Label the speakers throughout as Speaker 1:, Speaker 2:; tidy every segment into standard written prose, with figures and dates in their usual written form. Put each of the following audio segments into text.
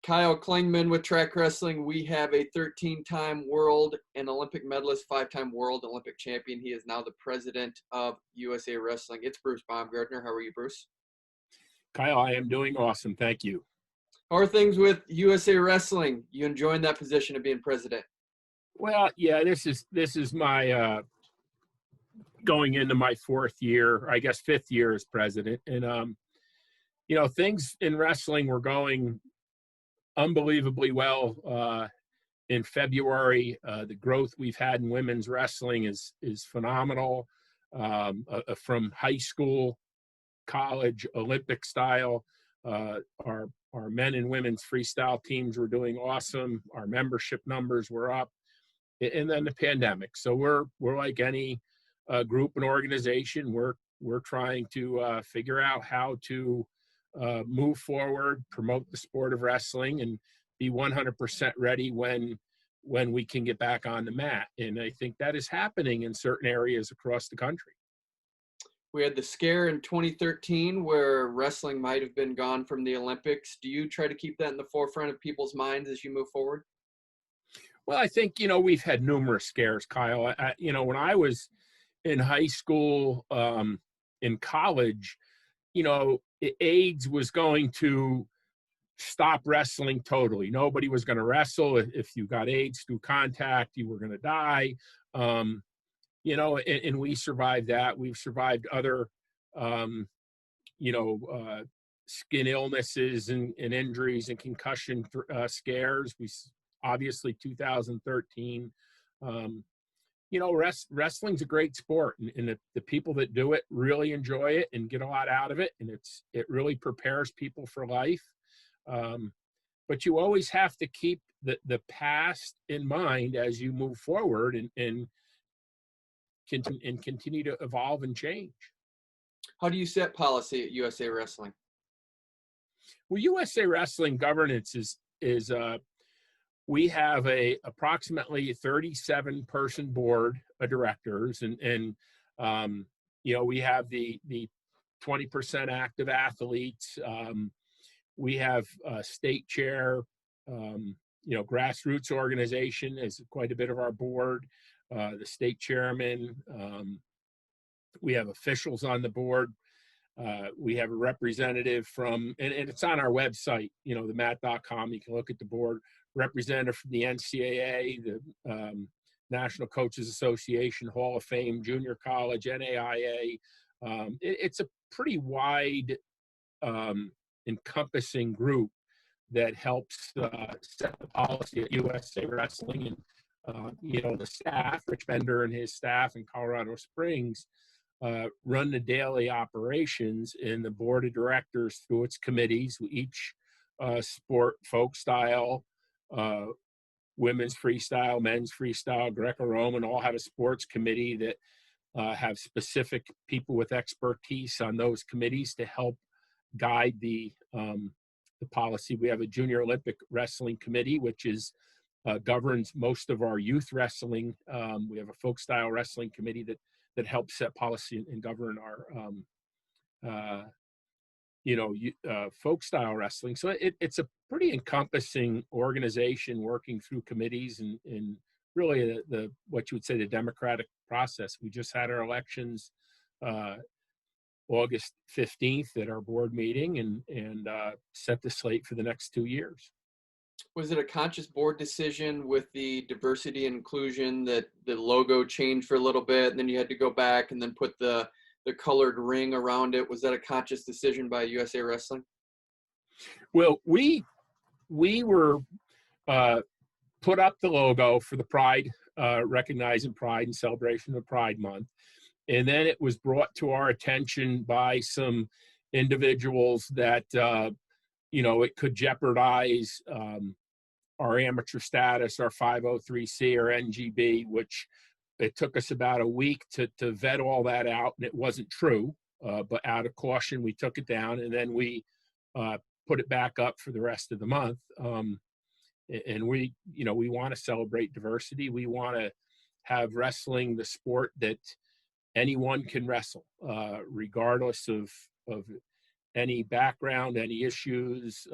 Speaker 1: Kyle Klingman with Track Wrestling. We have a 13-time world and Olympic medalist, 5-time world Olympic champion. He is now the president of USA Wrestling. It's Bruce Baumgartner. How are you, Bruce?
Speaker 2: Kyle, I am doing awesome. Thank you.
Speaker 1: How are things with USA Wrestling? You enjoying that position of being president?
Speaker 2: Well, yeah, this is my going into my fourth year, I guess fifth year as president. And things in wrestling were going unbelievably well in February. The growth we've had in women's wrestling is phenomenal. From high school, college, Olympic style, our men and women's freestyle teams were doing awesome. Our membership numbers were up, and then the pandemic. So we're like any group and organization. We're trying to figure out how to move forward, promote the sport of wrestling, and be 100% ready when we can get back on the mat. And I think that is happening in certain areas across the country.
Speaker 1: We had the scare in 2013 where wrestling might have been gone from the Olympics. Do you try to keep that in the forefront of people's minds as you move forward?
Speaker 2: Well, I think, we've had numerous scares, Kyle. When I was in high school, in college, AIDS was going to stop wrestling totally. Nobody was going to wrestle. If you got AIDS through contact, you were going to die. And we survived that. We've survived other, skin illnesses and injuries and concussion scares. Obviously 2013. Wrestling's a great sport, and the people that do it really enjoy it and get a lot out of it, and it really prepares people for life. But you always have to keep the past in mind as you move forward and continue to evolve and change.
Speaker 1: How do you set policy at USA Wrestling?
Speaker 2: Well, USA Wrestling governance is we have a approximately 37-person board of directors, and we have the 20% active athletes. We have a state chair, grassroots organization is quite a bit of our board. The state chairman, we have officials on the board. We have a representative from, and it's on our website, themat.com. You can look at the board. Representative from the NCAA, the National Coaches Association, Hall of Fame, Junior College, NAIA. It's a pretty wide encompassing group that helps set the policy at USA Wrestling. And the staff, Rich Bender and his staff in Colorado Springs, run the daily operations, and the board of directors through its committees, each sport, folk style, women's freestyle, men's freestyle, Greco-Roman, all have a sports committee that have specific people with expertise on those committees to help guide the policy. We have a Junior Olympic Wrestling Committee, which governs most of our youth wrestling. We have a folk style wrestling committee that helps set policy and govern our folk style wrestling. So it's a pretty encompassing organization working through committees and really the what you would say the democratic process. We just had our elections August 15th at our board meeting and set the slate for the next 2 years.
Speaker 1: Was it a conscious board decision with the diversity and inclusion that the logo changed for a little bit and then you had to go back and then put the colored ring around it? Was that a conscious decision by USA Wrestling?
Speaker 2: Well, we were put up the logo for the Pride, recognizing Pride and celebration of Pride Month. And then it was brought to our attention by some individuals that, it could jeopardize our amateur status, our 503C or NGB, which it took us about a week to vet all that out, and it wasn't true. But out of caution, we took it down, and then we put it back up for the rest of the month. And we want to celebrate diversity. We want to have wrestling the sport that anyone can wrestle, regardless of any background, any issues.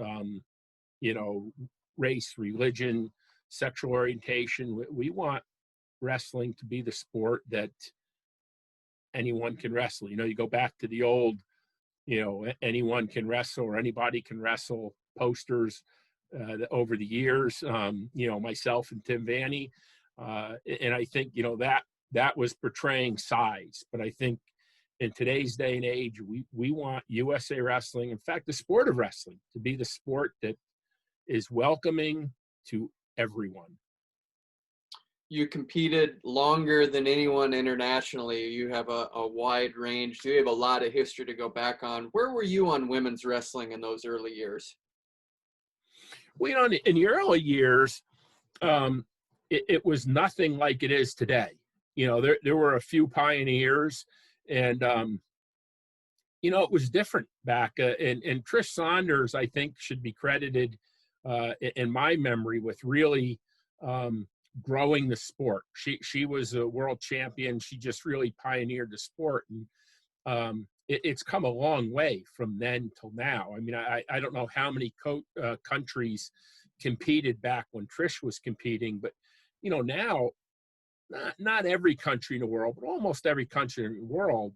Speaker 2: race, religion, sexual orientation. We want wrestling to be the sport that anyone can wrestle. You go back to the old, anyone can wrestle or anybody can wrestle posters over the years, myself and Tim Vanny. And I think, that was portraying size. But I think in today's day and age, we want USA Wrestling, in fact, the sport of wrestling, to be the sport that is welcoming to everyone.
Speaker 1: You competed longer than anyone internationally. You have a wide range. You have a lot of history to go back on. Where were you on women's wrestling in those early years?
Speaker 2: In the early years, it was nothing like it is today. There were a few pioneers, and it was different back. And Trish Saunders, I think, should be credited, in my memory, with really growing the sport. She was a world champion. She just really pioneered the sport, and it's come a long way from then till now. I mean, I don't know how many countries competed back when Trish was competing, but now not every country in the world, but almost every country in the world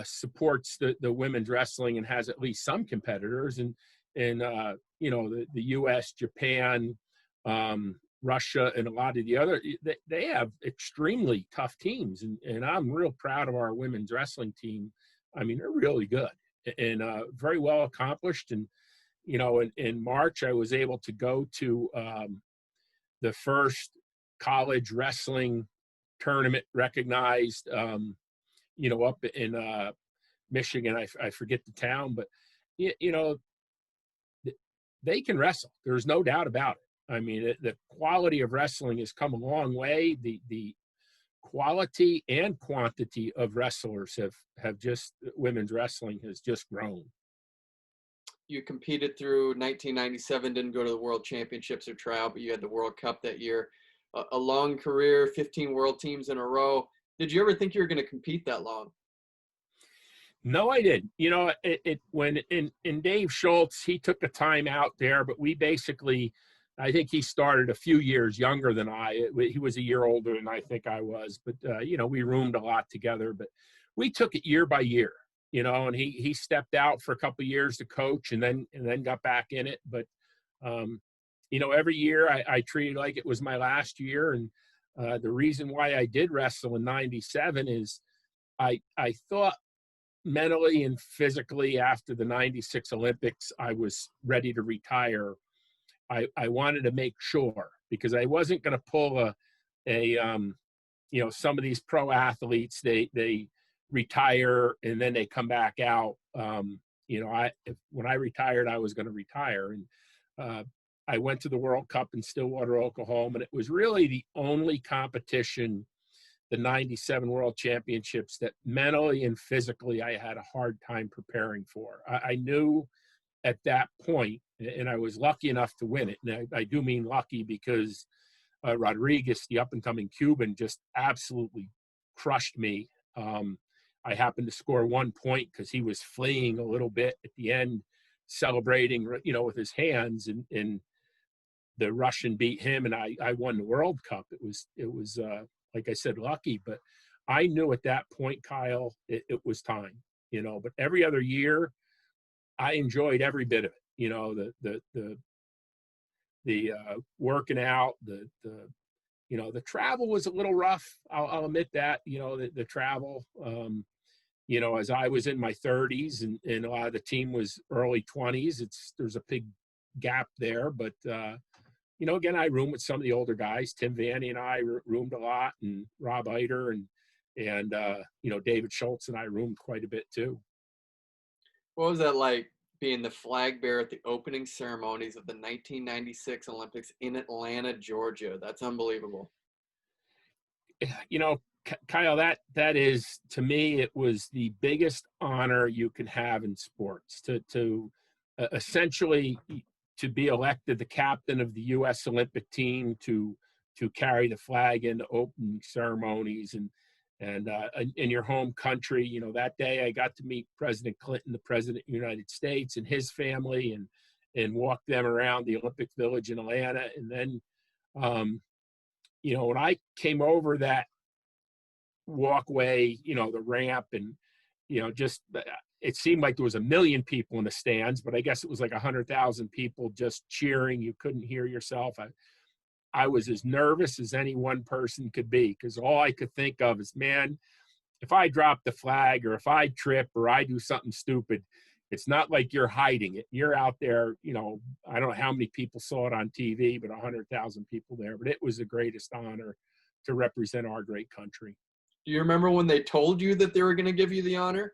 Speaker 2: supports the women's wrestling and has at least some competitors. And the U.S., Japan, Russia, and a lot of the other, they have extremely tough teams. And I'm real proud of our women's wrestling team. I mean, they're really good and very well accomplished. And, in March, I was able to go to the first college wrestling tournament recognized, up in Michigan. I forget the town, but, they can wrestle. There's no doubt about it. I mean, the quality of wrestling has come a long way. The quality and quantity of wrestlers have just, women's wrestling has just grown.
Speaker 1: You competed through 1997, didn't go to the World Championships or try out, but you had the World Cup that year. A long career, 15 world teams in a row. Did you ever think you were going to compete that long?
Speaker 2: No, I didn't. When in Dave Schultz, he took a time out there, but we basically, I think he started a few years younger than I. He was a year older than I think I was, but we roomed a lot together. But we took it year by year, and he stepped out for a couple of years to coach, and then got back in it. But every year I treated like it was my last year, and the reason why I did wrestle in '97 is I thought mentally and physically after the '96 Olympics I was ready to retire. I wanted to make sure, because I wasn't going to pull some of these pro athletes, they retire and then they come back out. When I retired, I was going to retire. And I went to the World Cup in Stillwater, Oklahoma, and it was really the only competition, the '97 World Championships, that mentally and physically I had a hard time preparing for. I knew at that point, and I was lucky enough to win it. And I do mean lucky, because Rodriguez, the up-and-coming Cuban, just absolutely crushed me. I happened to score 1 point because he was fleeing a little bit at the end, celebrating, with his hands, and the Russian beat him, and I won the World Cup. It was like I said, lucky, but I knew at that point, Kyle, it was time. But every other year, I enjoyed every bit of it. The working out, the travel was a little rough. I'll admit that. The travel. As I was in my 30s and a lot of the team was early 20s, there's a big gap there. But again, I roomed with some of the older guys. Tim Vanny and I roomed a lot, and Rob Eiter and David Schultz and I roomed quite a bit too.
Speaker 1: What was that like, being the flag bearer at the opening ceremonies of the 1996 Olympics in Atlanta, Georgia? That's unbelievable.
Speaker 2: Kyle, that is, to me, it was the biggest honor you can have in sports, to essentially to be elected the captain of the U.S. Olympic team, to carry the flag in the opening ceremonies and in your home country. That day I got to meet President Clinton, the President of the United States, and his family, and walked them around the Olympic Village in Atlanta. And then, when I came over that walkway, the ramp, and, just it seemed like there was 1 million people in the stands, but I guess it was like 100,000 people just cheering. You couldn't hear yourself. I was as nervous as any one person could be, because all I could think of is, man, if I drop the flag or if I trip or I do something stupid, it's not like you're hiding it. You're out there, I don't know how many people saw it on TV, but 100,000 people there. But it was the greatest honor to represent our great country.
Speaker 1: Do you remember when they told you that they were going to give you the honor?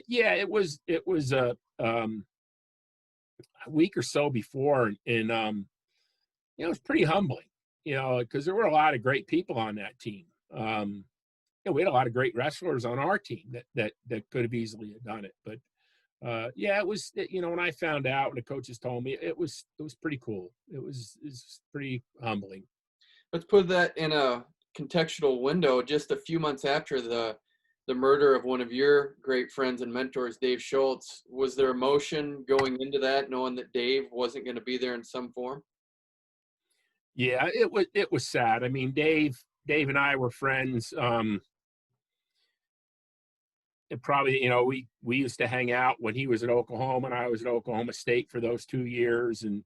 Speaker 2: Yeah, it was a week or so before, and it was pretty humbling, because there were a lot of great people on that team. We had a lot of great wrestlers on our team that could have easily have done it. But it was, when I found out, when the coaches told me, it was pretty cool. It's pretty humbling.
Speaker 1: Let's put that in a contextual window. Just a few months after the murder of one of your great friends and mentors, Dave Schultz, was there emotion going into that, knowing that Dave wasn't going to be there in some form?
Speaker 2: Yeah, it was sad. I mean, Dave and I were friends. It probably, we used to hang out when he was at Oklahoma and I was at Oklahoma State for those 2 years, and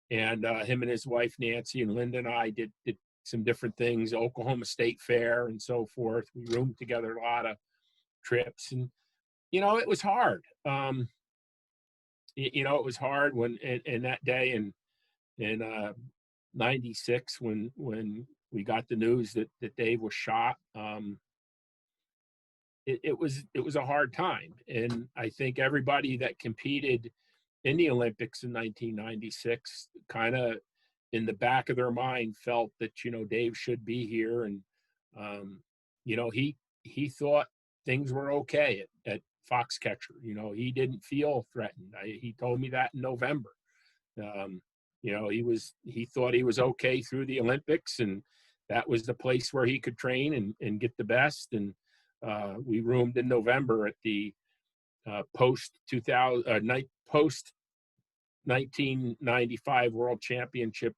Speaker 2: him and his wife Nancy and Linda and I did some different things, Oklahoma State Fair and so forth. We roomed together a lot of trips, and it was hard. It was hard when in that day in '96 when we got the news that Dave was shot. It was a hard time, and I think everybody that competed in the Olympics in 1996 kind of in the back of their mind felt that Dave should be here, and he thought things were okay at Foxcatcher. He didn't feel threatened. He told me that in November. He thought he was okay through the Olympics, and that was the place where he could train and get the best. And we roomed in November at the post 1995 World Championship,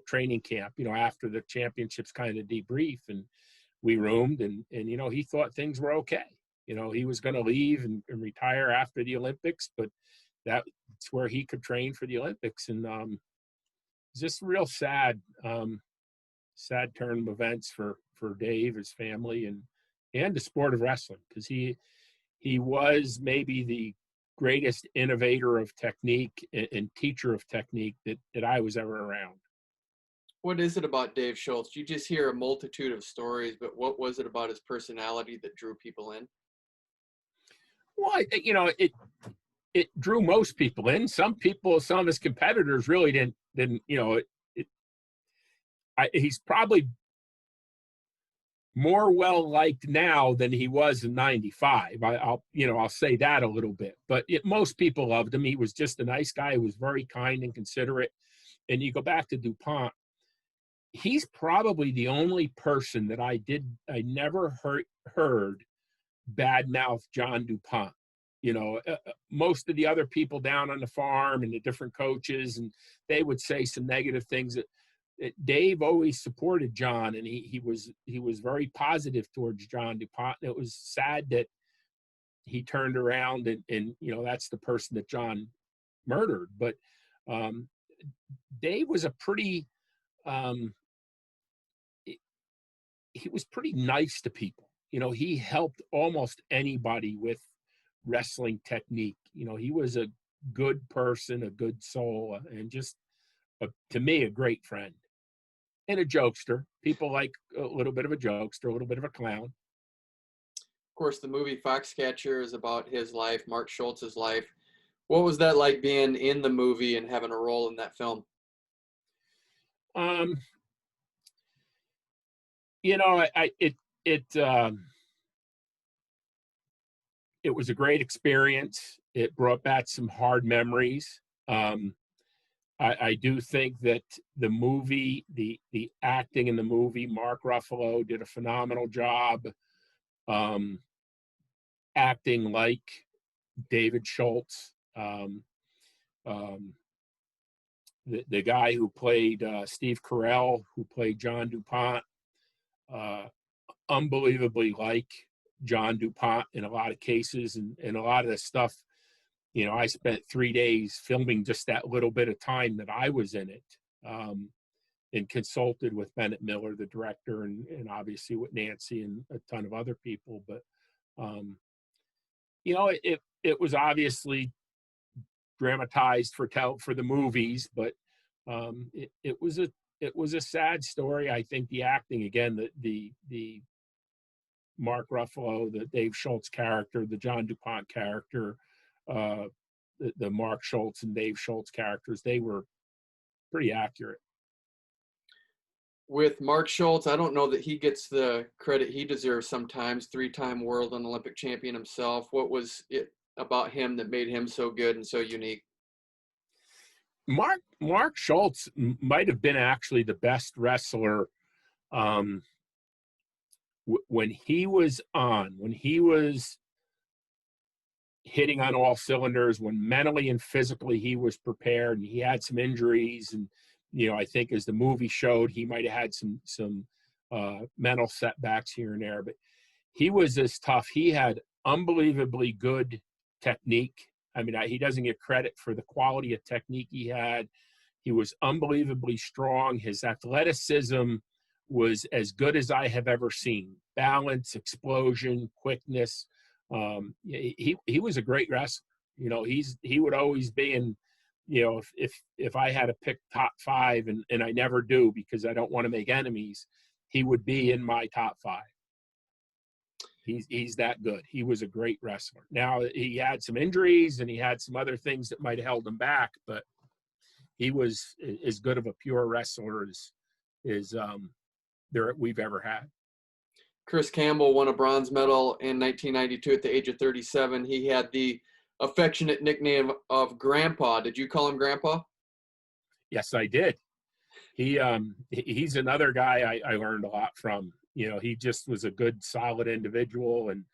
Speaker 2: training camp. After the championships kind of debrief, and we roomed, and he thought things were okay. He was going to leave and retire after the Olympics, but that's where he could train for the Olympics. And it's just real sad turn of events for Dave, his family, and the sport of wrestling, because he was maybe the greatest innovator of technique and teacher of technique that I was ever around.
Speaker 1: What is it about Dave Schultz? You just hear a multitude of stories, but what was it about his personality that drew people in?
Speaker 2: Well, it drew most people in. Some of his competitors really didn't. He's probably more well liked now than he was in '95. I'll say that a little bit, but most people loved him. He was just a nice guy. He was very kind and considerate. And you go back to DuPont, he's probably the only person that I never heard badmouth John DuPont. Most of the other people down on the farm and the different coaches, and they would say some negative things. That Dave always supported John, and he was very positive towards John DuPont. And it was sad that he turned around and that's the person that John murdered. But Dave was a pretty he was pretty nice to people. He helped almost anybody with wrestling technique. He was a good person, a good soul, and just to me a great friend. And a jokester. People like a little bit of a jokester, a little bit of a clown.
Speaker 1: Of course, the movie Foxcatcher is about his life, Mark Schultz's life. What was that like being in the movie and having a role in that film?
Speaker 2: It was a great experience. It brought back some hard memories. I do think that the movie, the acting in the movie, Mark Ruffalo did a phenomenal job acting like David Schultz. The guy who played Steve Carell, who played John DuPont, unbelievably like John DuPont in a lot of cases, and a lot of the stuff, I spent 3 days filming just that little bit of time that I was in it, and consulted with Bennett Miller, the director, and obviously with Nancy and a ton of other people. But, it was obviously dramatized for the movies, but it was a sad story. I think the acting, again, the Mark Ruffalo, the Dave Schultz character, the John DuPont character, the Mark Schultz and Dave Schultz characters, they were pretty accurate.
Speaker 1: With Mark Schultz, I don't know that he gets the credit he deserves sometimes, 3-time world and Olympic champion himself. What was it about him that made him so good and so unique?
Speaker 2: Mark Schultz might have been actually the best wrestler when he was hitting on all cylinders, when mentally and physically he was prepared, and he had some injuries, and I think as the movie showed, he might have had some mental setbacks here and there, but he was as tough. He had unbelievably good technique. I mean, he doesn't get credit for the quality of technique he had. He was unbelievably strong. His athleticism was as good as I have ever seen. Balance, explosion, quickness. He was a great wrestler. He would always be in, if I had to pick top 5, and I never do because I don't want to make enemies, he would be in my top 5. He's that good. He was a great wrestler. Now, he had some injuries and he had some other things that might have held him back, but he was as good of a pure wrestler as we've ever had.
Speaker 1: Chris Campbell won a bronze medal in 1992 at the age of 37. He had the affectionate nickname of Grandpa. Did you call him Grandpa?
Speaker 2: Yes, I did. He's another guy I learned a lot from. He just was a good, solid individual, and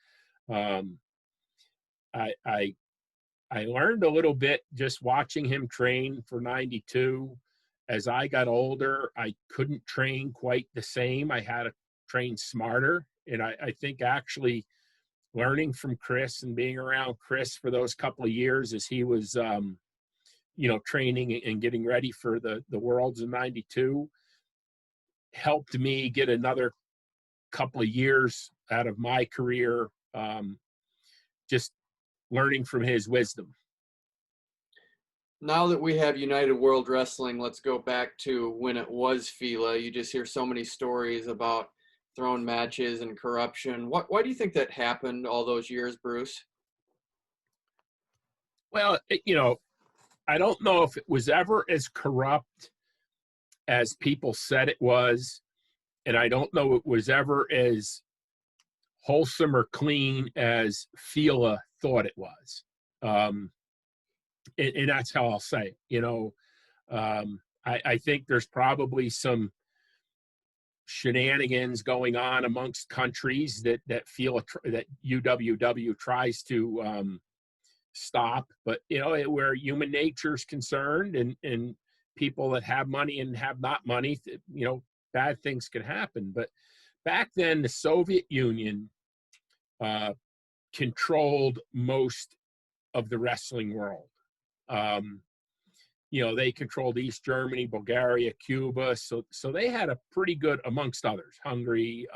Speaker 2: I learned a little bit just watching him train for 92. As I got older, I couldn't train quite the same. I had to train smarter, and I think actually learning from Chris and being around Chris for those couple of years as he was training and getting ready for the Worlds in 92 helped me get another couple of years out of my career, just learning from his wisdom.
Speaker 1: Now that we have United World Wrestling, let's go back to when it was FILA. You just hear so many stories about thrown matches and corruption. Why do you think that happened all those years, Bruce?
Speaker 2: Well, I don't know if it was ever as corrupt as people said it was, and I don't know it was ever as wholesome or clean as FILA thought it was. And that's how I'll say it. I think there's probably some shenanigans going on amongst countries that FILA, that UWW tries to stop, but where human nature is concerned, and people that have money and have not money, bad things can happen. But back then, the Soviet Union controlled most of the wrestling world. They controlled East Germany, Bulgaria, Cuba, so they had a pretty good, amongst others, Hungary,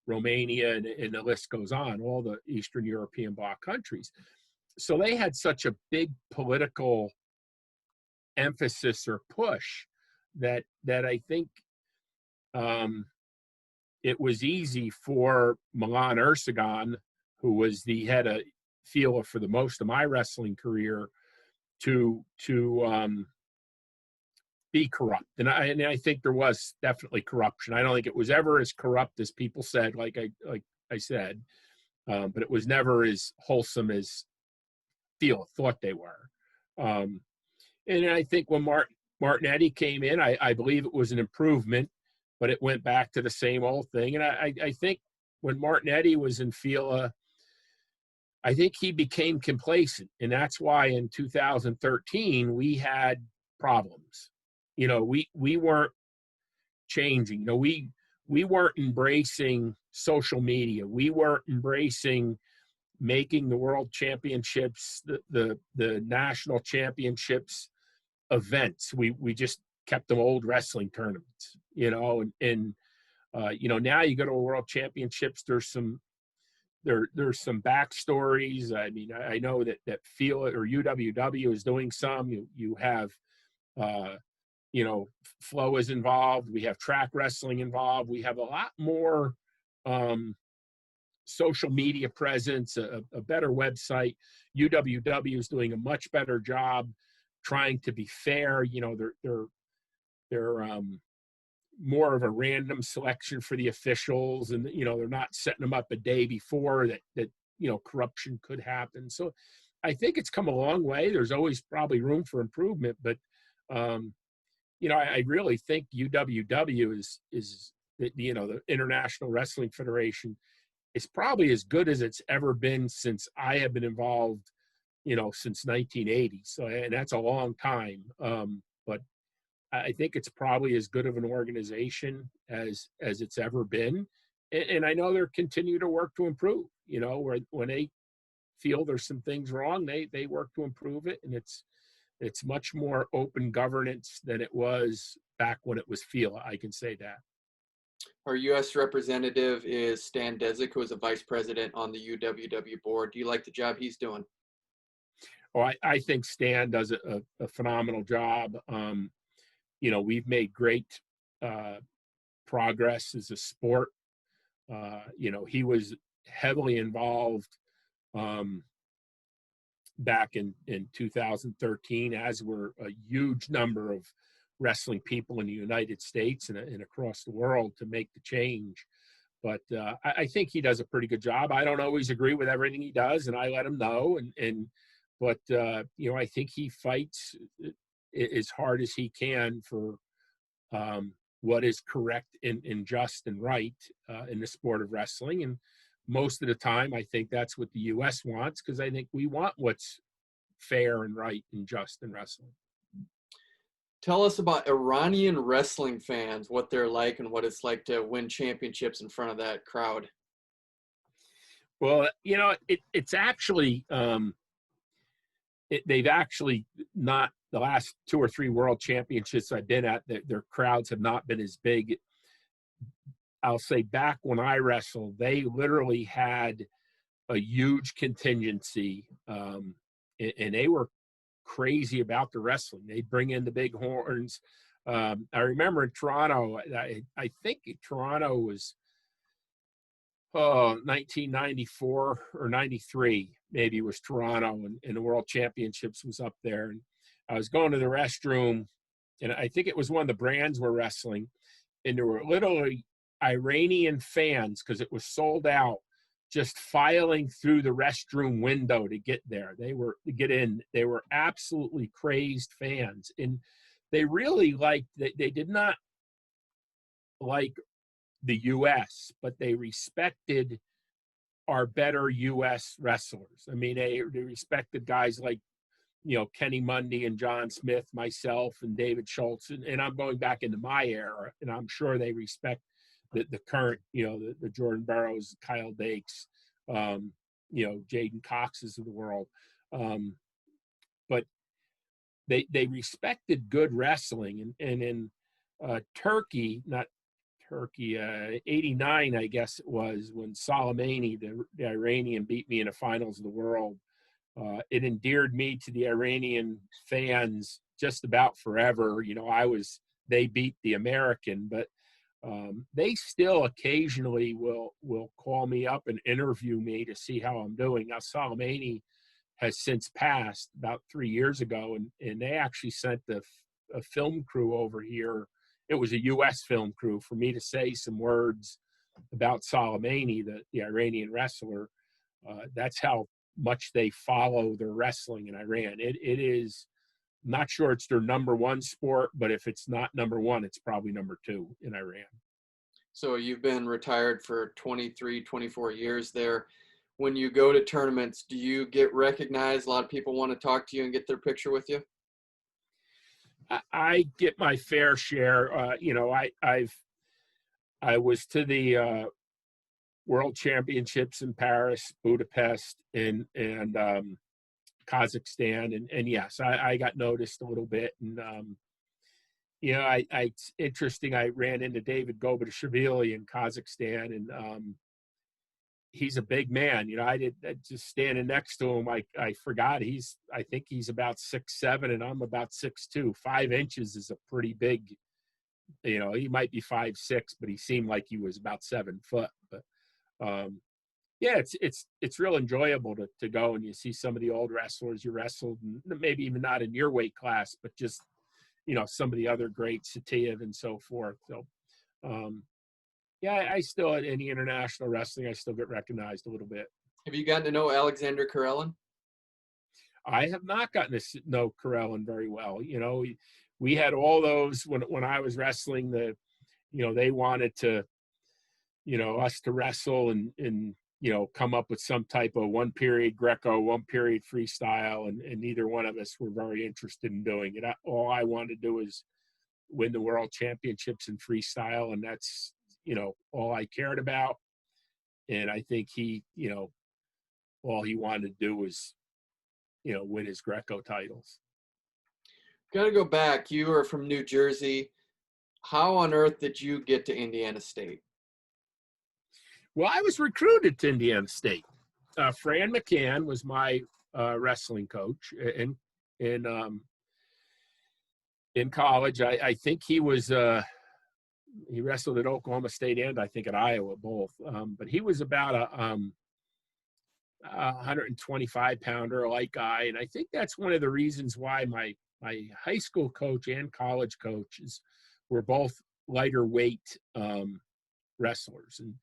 Speaker 2: Romania, and the list goes on, all the Eastern European bloc countries. So they had such a big political emphasis or push that I think it was easy for Milan Ercegan, who was the head of FILA for the most of my wrestling career, to be corrupt. And I think there was definitely corruption. I don't think it was ever as corrupt as people said, like I said, but it was never as wholesome as FILA thought they were. And I think when Martinetti came in, I believe it was an improvement, but it went back to the same old thing. And I think when Martinetti was in FILA, I think he became complacent, and that's why in 2013 we had problems. We weren't changing. We weren't embracing social media. We weren't embracing making the world championships, the national championships events. We just kept them old wrestling tournaments, and now you go to a world championships, there's some backstories. I mean, I know that Feel It or UWW is doing some. You have Flow is involved. We have Track Wrestling involved. We have a lot more social media presence, a better website. UWW is doing a much better job trying to be fair. They're more of a random selection for the officials, and they're not setting them up a day before that corruption could happen. So I think it's come a long way. There's always probably room for improvement, but I really think UWW is the International Wrestling Federation is probably as good as it's ever been since I have been involved, since 1980. So, and that's a long time. But I think it's probably as good of an organization as it's ever been. And I know they're continue to work to improve, when they feel there's some things wrong, they work to improve it. And it's much more open governance than it was back when it was FILA. I can say that.
Speaker 1: Our U.S. representative is Stan Desick, who is a vice president on the UWW board. Do you like the job he's doing?
Speaker 2: Oh, I think Stan does a phenomenal job. We've made great progress as a sport. He was heavily involved back in 2013, as were a huge number of wrestling people in the United States and across the world to make the change. But I think he does a pretty good job. I don't always agree with everything he does, and I let him know. But I think he fights as hard as he can for what is correct and just and right in the sport of wrestling. And most of the time, I think that's what the U.S. wants, because I think we want what's fair and right and just in wrestling.
Speaker 1: Tell us about Iranian wrestling fans, what they're like and what it's like to win championships in front of that crowd.
Speaker 2: Well, it's actually, they've actually not, the last 2 or 3 world championships I've been at, their crowds have not been as big. I'll say back when I wrestled, they literally had a huge contingency, and they were crazy about the wrestling. They'd bring in the big horns. I remember in Toronto, I think Toronto was 1994 or 93, maybe it was Toronto, and the World Championships was up there. And I was going to the restroom, and I think it was one of the brands were wrestling, and there were literally Iranian fans, because it was sold out, just filing through the restroom window to get there. To get in. They were absolutely crazed fans. And they really they did not like the U.S., but they respected our better U.S. wrestlers. I mean, they respected guys like, Kenny Mundy and John Smith, myself and David Schultz. And I'm going back into my era, and I'm sure they respect the current, the Jordan Burroughs, Kyle Dakes, Jaden Coxes of the world. But they respected good wrestling. And in Turkey, 89, I guess it was, when Soleimani, the Iranian, beat me in the finals of the world. It endeared me to the Iranian fans just about forever. They beat the American, but they still occasionally will call me up and interview me to see how I'm doing. Now, Soleimani has since passed about 3 years ago, and they actually sent a film crew over here. It was a U.S. film crew for me to say some words about Soleimani, the Iranian wrestler. That's how much they follow their wrestling in Iran. It is, not sure it's their number one sport, but if it's not number one, it's probably number 2 in Iran.
Speaker 1: So you've been retired for 23, 24 years there. when you go to tournaments, do you get recognized? A lot of people want to talk to you and get their picture with you.
Speaker 2: I get my fair share. I was to the World Championships in Paris, Budapest, and Kazakhstan, and yes, I got noticed a little bit, and it's interesting. I ran into David Gobashvili in Kazakhstan, and he's a big man. I just standing next to him. I forgot I think he's about 6'7", and I'm about 6'2". 5 inches is a pretty big. He might be 5'6", but he seemed like he was about 7 foot. But yeah, it's real enjoyable to go and you see some of the old wrestlers you wrestled, and maybe even not in your weight class, but just some of the other greats, Satiev and so forth. So yeah, I still, in the international wrestling, I still get recognized a little bit.
Speaker 1: Have you gotten to know Alexander Karelin?
Speaker 2: I have not gotten to know Karelin very well. We had all those when I was wrestling. They wanted to, us to wrestle and come up with some type of 1 period Greco, 1 period freestyle, and neither one of us were very interested in doing it. All I wanted to do is win the world championships in freestyle, and that's all I cared about. And I think he, all he wanted to do was, win his Greco titles.
Speaker 1: Got to go back. You are from New Jersey. How on earth did you get to Indiana State?
Speaker 2: Well, I was recruited to Indiana State. Fran McCann was my wrestling coach in college. I think he was he wrestled at Oklahoma State and I think at Iowa both. But he was about a 125-pounder, a light guy, and I think that's one of the reasons why my high school coach and college coaches were both lighter weight wrestlers. And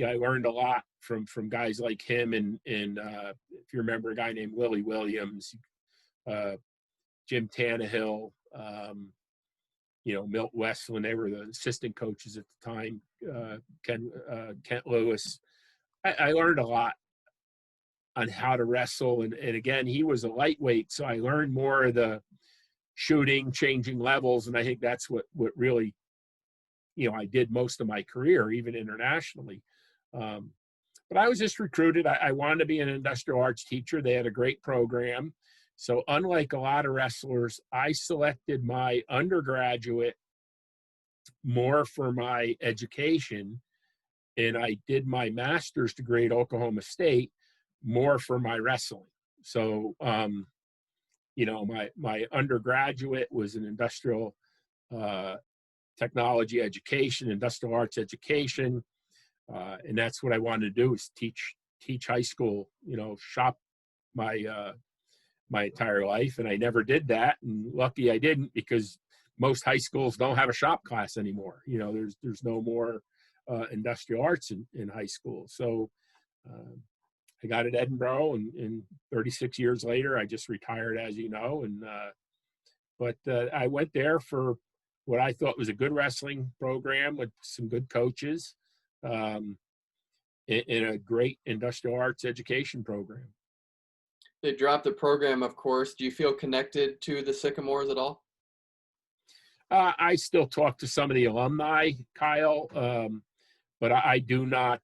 Speaker 2: I learned a lot from guys like him, and if you remember a guy named Willie Williams, Jim Tannehill, Milt West when they were the assistant coaches at the time, Kent Lewis. I learned a lot on how to wrestle, and again, he was a lightweight, so I learned more of the shooting, changing levels, and I think that's what really, I did most of my career, even internationally. But I was just recruited. I wanted to be an industrial arts teacher. They had a great program. So unlike a lot of wrestlers, I selected my undergraduate more for my education, and I did my master's degree at Oklahoma State more for my wrestling. So, my undergraduate was an industrial technology education, industrial arts education, and that's what I wanted to do, is teach high school, shop my entire life, and I never did that, and lucky I didn't, because most high schools don't have a shop class anymore. There's no more industrial arts in high school. So I got at Edinboro, and 36 years later, I just retired, as you know, but I went there for what I thought was a good wrestling program with some good coaches, in a great industrial arts education program.
Speaker 1: They dropped the program, of course. Do you feel connected to the Sycamores at all?
Speaker 2: I still talk to some of the alumni, Kyle, but I do not.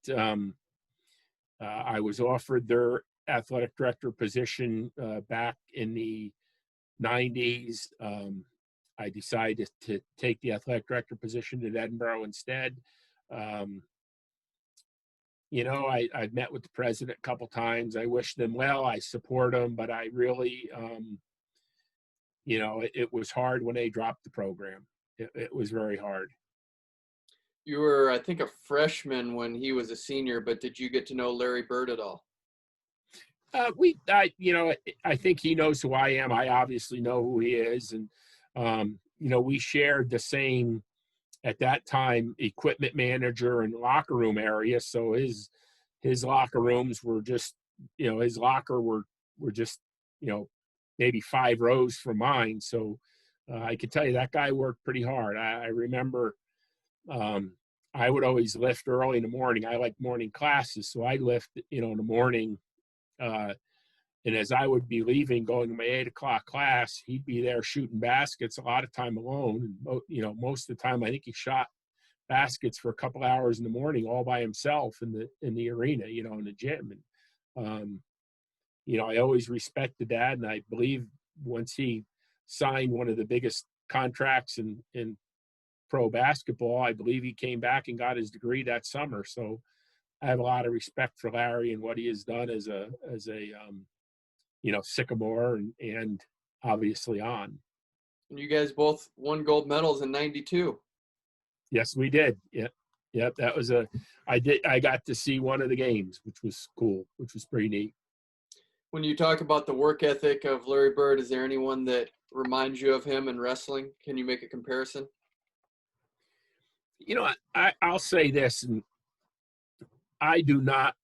Speaker 2: I was offered their athletic director position back in the 90s. I decided to take the athletic director position at Edinboro instead. I've met with the president a couple times. I wish them well. I support them, but I really, it was hard when they dropped the program. It was very hard.
Speaker 1: You were, I think, a freshman when he was a senior, but did you get to know Larry Bird at all?
Speaker 2: I think he knows who I am. I obviously know who he is. And, we shared the same, at that time, equipment manager and locker room area. So his locker rooms were just, his locker were just, maybe 5 rows from mine. So I could tell you that guy worked pretty hard. I remember I would always lift early in the morning. I like morning classes, so I lift, in the morning. Uh, and as I would be leaving, going to my 8 o'clock class, he'd be there shooting baskets a lot of time alone. And, most of the time, I think he shot baskets for a couple hours in the morning all by himself in the arena, in the gym. And I always respected that, and I believe once he signed one of the biggest contracts in pro basketball, I believe he came back and got his degree that summer. So I have a lot of respect for Larry and what he has done as a Sycamore and obviously on.
Speaker 1: And you guys both won gold medals in '92.
Speaker 2: Yes, we did. Yep. That was I got to see one of the games, which was cool, which was pretty neat.
Speaker 1: When you talk about the work ethic of Larry Bird, is there anyone that reminds you of him in wrestling? Can you make a comparison?
Speaker 2: I'll say this, and I do not.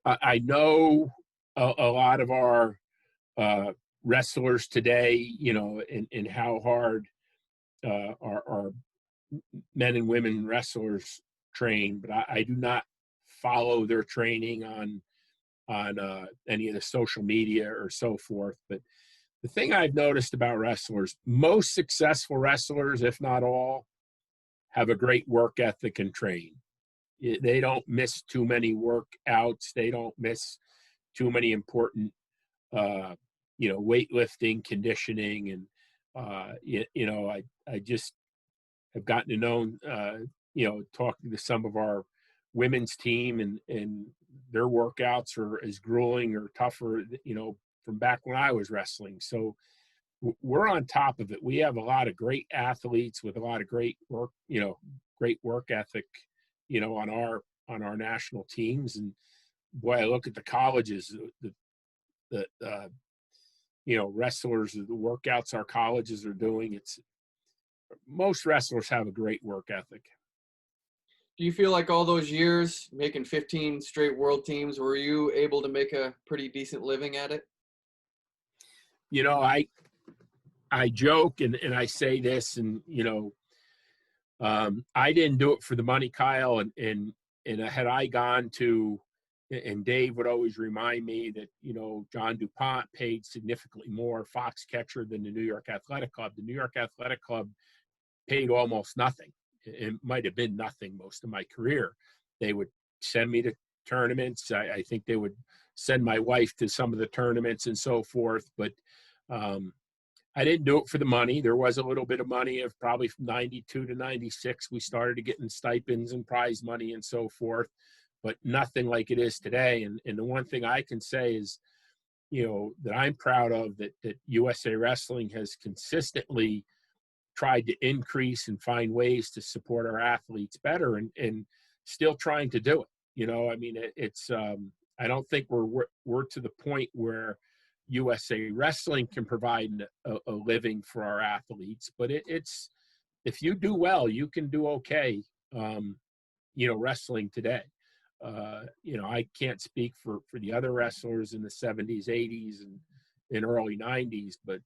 Speaker 2: I know a lot of our wrestlers today, and how hard our men and women wrestlers train, but I do not follow their training on any of the social media or so forth. But the thing I've noticed about wrestlers, most successful wrestlers, if not all, have a great work ethic and train. They don't miss too many workouts. They don't miss too many important, weightlifting, conditioning, and I just have gotten to know, talking to some of our women's team, and their workouts are as grueling or tougher, from back when I was wrestling. So we're on top of it. We have a lot of great athletes with a lot of great work ethic, on our national teams. And boy, I look at the colleges, the wrestlers, the workouts our colleges are doing. Most wrestlers have a great work ethic.
Speaker 1: Do you feel like all those years making 15 straight world teams, were you able to make a pretty decent living at it?
Speaker 2: I joke and I say this, and I didn't do it for the money, Kyle. And had I gone to, and Dave would always remind me that, John DuPont paid significantly more Foxcatcher than the New York Athletic Club. The New York Athletic Club paid almost nothing. It might have been nothing most of my career. They would send me to tournaments. I think they would send my wife to some of the tournaments and so forth. But I didn't do it for the money. There was a little bit of money of probably from 92 to 96. We started getting stipends and prize money and so forth, but nothing like it is today. And the one thing I can say is, that I'm proud of, that USA Wrestling has consistently tried to increase and find ways to support our athletes better, and still trying to do it. I mean, it's I don't think we're to the point where USA Wrestling can provide a living for our athletes, but it's, if you do well, you can do okay. Wrestling today. I can't speak for the other wrestlers in the 70s, 80s, and early 90s, but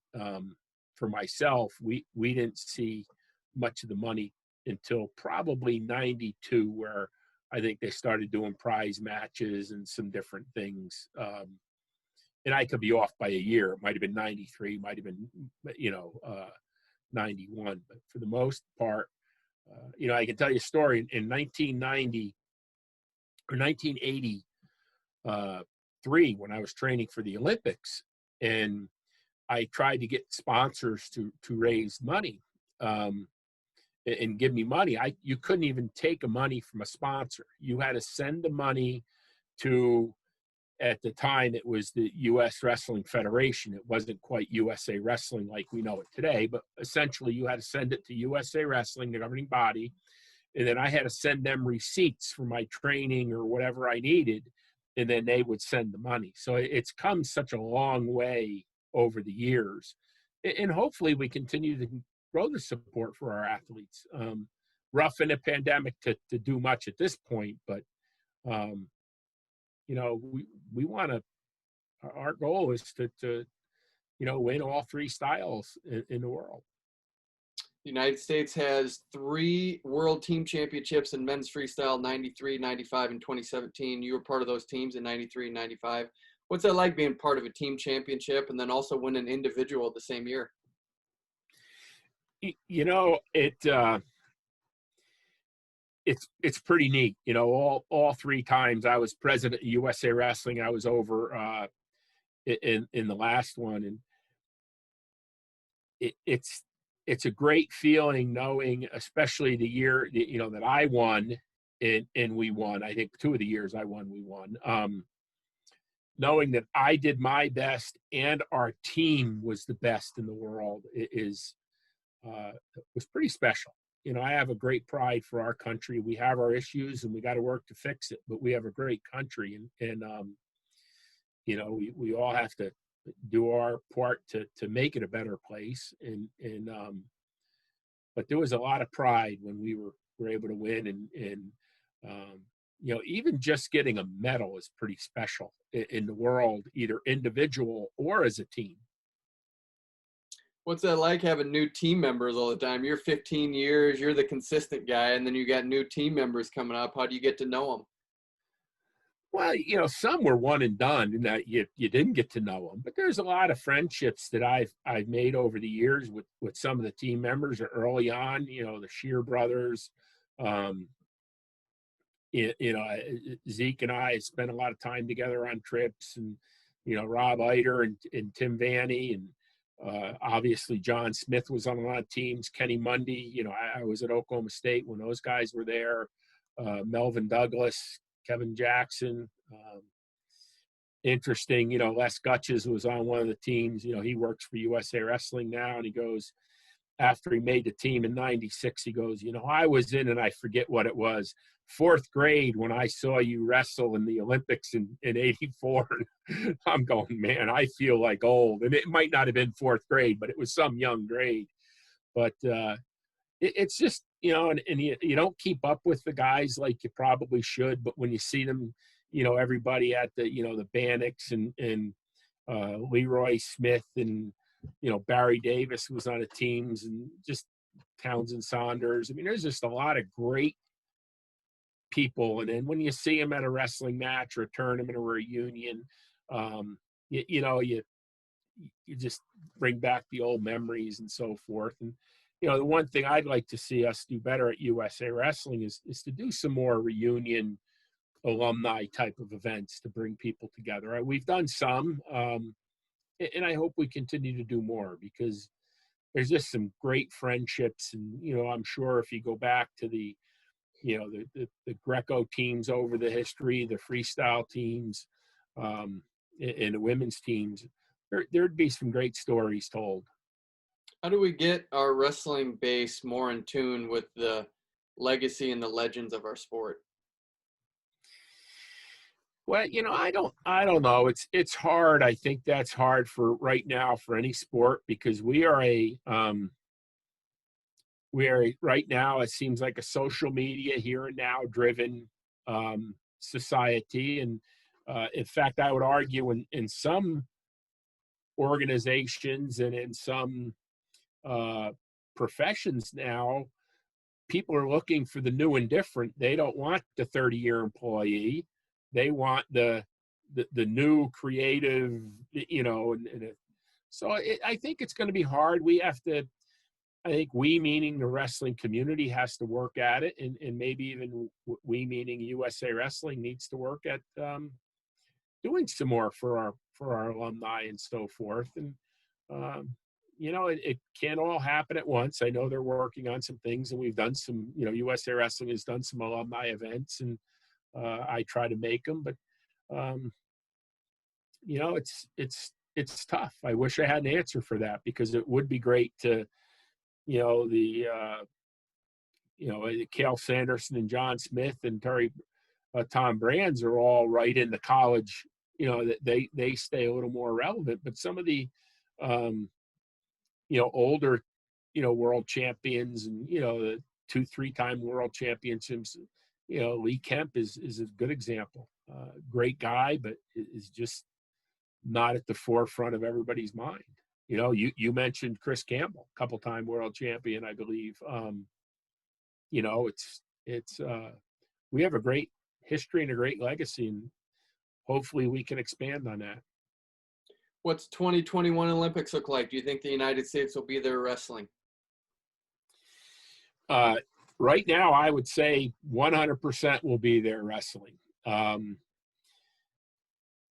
Speaker 2: for myself, we didn't see much of the money until probably 92, where I think they started doing prize matches and some different things. And I could be off by a year. It might have been 93, might have been, 91. But for the most part, I can tell you a story. In 1990 or 1983, when I was training for the Olympics, and I tried to get sponsors to raise money and give me money. You couldn't even take money from a sponsor. You had to send the money to, at the time, it was the U.S. Wrestling Federation. It wasn't quite USA Wrestling like we know it today, but essentially you had to send it to USA Wrestling, the governing body, and then I had to send them receipts for my training or whatever I needed, and then they would send the money. So it's come such a long way over the years, and hopefully we continue to grow the support for our athletes. Rough in a pandemic to do much at this point, but we want to. Our goal is to win all three styles in the world.
Speaker 1: The United States has 3 world team championships in men's freestyle, 93, 95, and 2017. You were part of those teams in 93 and 95. What's that like being part of a team championship and then also win an individual the same year?
Speaker 2: You know, it's pretty neat. You know, all 3 times I was president of USA Wrestling, I was over in the last one, and it's a great feeling knowing, especially the year that I won and we won. I think 2 of the years I won, we won. Knowing that I did my best and our team was the best in the world was pretty special. You know, I have a great pride for our country. We have our issues and we got to work to fix it, but we have a great country, and you know, we all have to do our part to make it a better place. And but there was a lot of pride when we were able to win, and you know, even just getting a medal is pretty special in the world, either individual or as a team.
Speaker 1: What's that like having new team members all the time? You're 15 years, you're the consistent guy, and then you got new team members coming up. How do you get to know them?
Speaker 2: Well, you know, some were one and done, and that you didn't get to know them. But there's a lot of friendships that I've made over the years with some of the team members early on. You know, the Shear brothers. Um, you know, Zeke and I spent a lot of time together on trips, and you know, Rob Eiter and Tim Vanny, and obviously John Smith was on a lot of teams. Kenny Mundy. You know, I was at Oklahoma State when those guys were there. Melvin Douglas, Kevin Jackson. Interesting, you know, Les Gutches was on one of the teams. You know, he works for USA Wrestling now, and he goes, after he made the team in '96, he goes, you know, I was in, and I forget what it was, 4th grade when I saw you wrestle in the Olympics in '84. I'm going, man, I feel like old. And it might not have been 4th grade, but it was some young grade. But it's just, you know, and you don't keep up with the guys like you probably should, but when you see them, you know, everybody at the, you know, the Bannocks and Leroy Smith and, you know, Barry Davis was on the teams, and just Townsend Saunders. I mean, there's just a lot of great people. And then when you see them at a wrestling match or a tournament or a reunion, you know, you just bring back the old memories and so forth. And, you know, the one thing I'd like to see us do better at USA Wrestling is to do some more reunion alumni type of events to bring people together. We've done some, and I hope we continue to do more, because there's just some great friendships. And, you know, I'm sure if you go back to the, you know, the Greco teams over the history, the freestyle teams, and the women's teams, there'd be some great stories told.
Speaker 1: How do we get our wrestling base more in tune with the legacy and the legends of our sport?
Speaker 2: Well, you know, I don't know. It's hard. I think that's hard for right now for any sport, because we are right now, it seems like a social media here and now driven society. And in fact, I would argue in some organizations and in some professions now, people are looking for the new and different. They don't want the 30-year employee. They want the new creative, you know, so I think it's going to be hard. We have to, I think we, meaning the wrestling community, has to work at it, and maybe even we, meaning USA Wrestling, needs to work at doing some more for our alumni and so forth. And you know, it can't all happen at once. I know they're working on some things, and we've done some, you know, USA Wrestling has done some alumni events, and I try to make them, but you know, it's tough. I wish I had an answer for that, because it would be great to, you know, Cale Sanderson and John Smith and Tom Brands are all right in the college, you know, that they stay a little more relevant. But some of the you know, older, you know, world champions, and, you know, the 2-3-time world championships, you know, Lee Kemp is a good example. Great guy, but is just not at the forefront of everybody's mind. You mentioned Chris Campbell, couple-time world champion, I believe. It's we have a great history and a great legacy, and hopefully we can expand on that.
Speaker 1: What's 2021 Olympics look like? Do you think the United States will be there wrestling?
Speaker 2: Right now, I would say 100% will be there wrestling.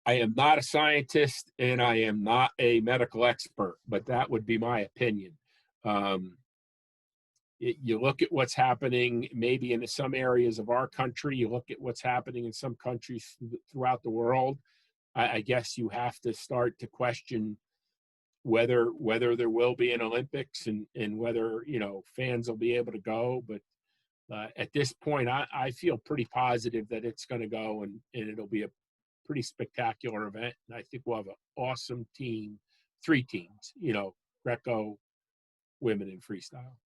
Speaker 2: I am not a scientist and I am not a medical expert, but that would be my opinion. You look at what's happening maybe in some areas of our country, you look at what's happening in some countries throughout the world. I guess you have to start to question whether there will be an Olympics and whether, fans will be able to go. But at this point, I feel pretty positive that it's going to go and it'll be a pretty spectacular event. And I think we'll have an awesome team, 3 teams, Greco, women, and freestyle.